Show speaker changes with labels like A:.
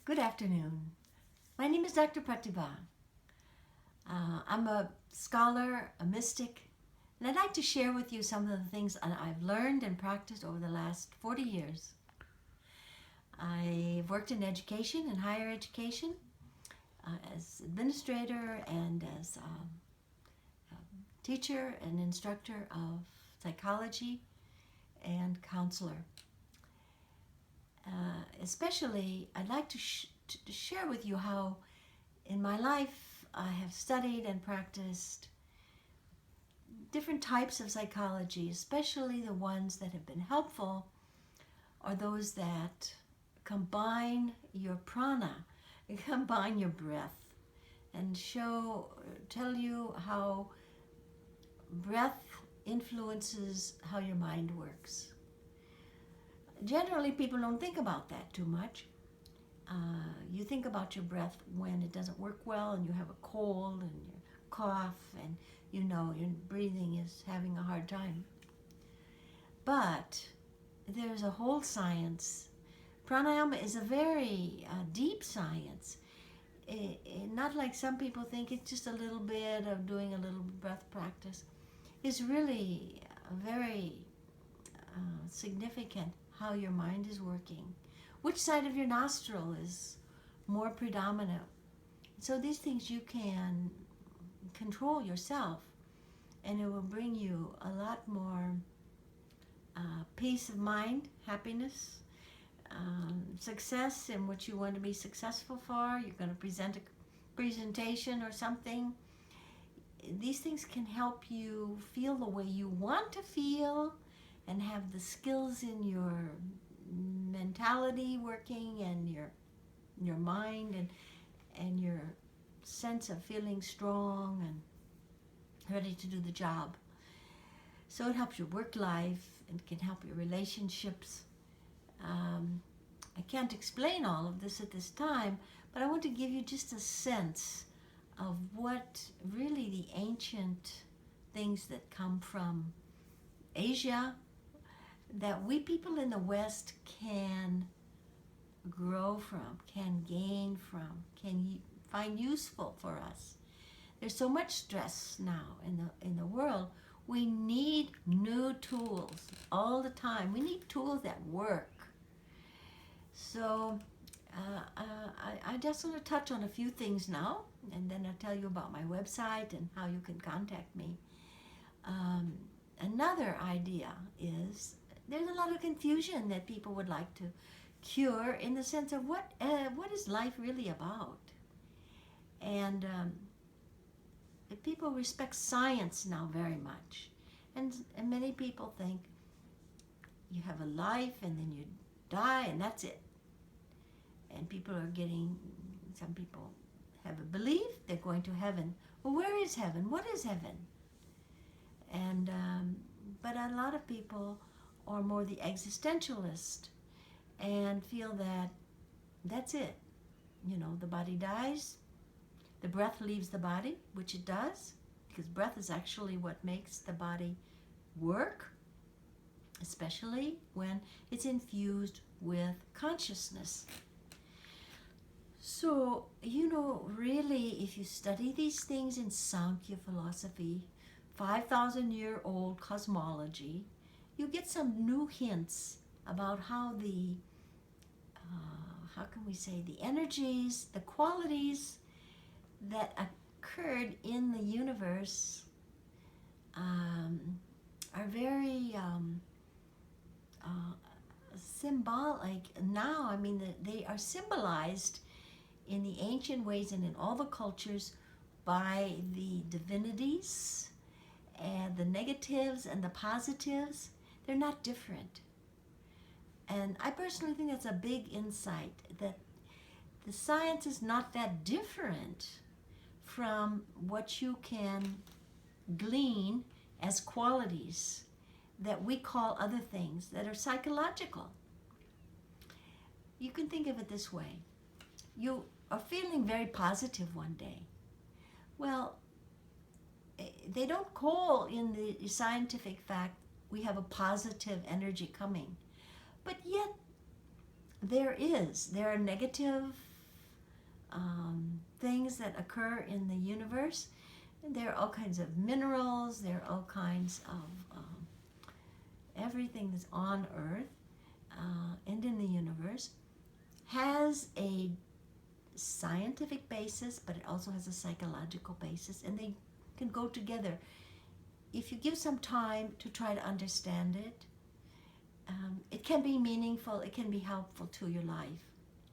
A: Good afternoon. My name is Dr. Pratibha. I'm a scholar, a mystic, and I'd like to share with you some of the things that I've learned and practiced over the last 40 years. I've worked in education and higher education as administrator and as a teacher and instructor of psychology and counselor. Especially, I'd like to share with you how in my life I have studied and practiced different types of psychology, especially the ones that have been helpful are those that combine your prana, combine your breath, and tell you how breath influences how your mind works. Generally, people don't think about that too much. You think about your breath when it doesn't work well and you have a cold and you cough and you know your breathing is having a hard time. But there's a whole science. Pranayama is a very deep science. Not like some people think it's just a little bit of doing a little breath practice. It's really very significant how your mind is working, which side of your nostril is more predominant. So these things you can control yourself, and it will bring you a lot more peace of mind, happiness, success in what you want to be successful for. You're going to present a presentation or something. These things can help you feel the way you want to feel and have the skills in your mentality working and your mind and your sense of feeling strong and ready to do the job. So it helps your work life and can help your relationships. I can't explain all of this at this time, but I want to give you just a sense of what really the ancient things that come from Asia that we people in the West can grow from, can gain from, can find useful for us. There's so much stress now in the world. We need new tools all the time. We need tools that work. So I just want to touch on a few things now, and then I'll tell you about my website and how you can contact me. Another idea is there's a lot of confusion that people would like to cure in the sense of what is life really about. And people respect science now very much. And many people think you have a life and then you die and that's it. And some people have a belief they're going to heaven. Well, where is heaven? What is heaven? And but a lot of people are more the existentialist and feel that that's it. You know, the body dies, the breath leaves the body, which it does, because breath is actually what makes the body work, especially when it's infused with consciousness. So, really, if you study these things in Sankhya philosophy, 5,000-year-old cosmology, you get some new hints about how the energies, the qualities that occurred in the universe are very symbolic now. I mean, they are symbolized in the ancient ways and in all the cultures by the divinities and the negatives and the positives. They're not different. And I personally think that's a big insight, that the science is not that different from what you can glean as qualities that we call other things that are psychological. You can think of it this way. You are feeling very positive one day. Well, they don't call in the scientific fact we have a positive energy coming. But yet there are negative things that occur in the universe. And there are all kinds of minerals, there are all kinds of everything that's on Earth and in the universe has a scientific basis, but it also has a psychological basis, and they can go together. If you give some time to try to understand it, it can be meaningful, it can be helpful to your life.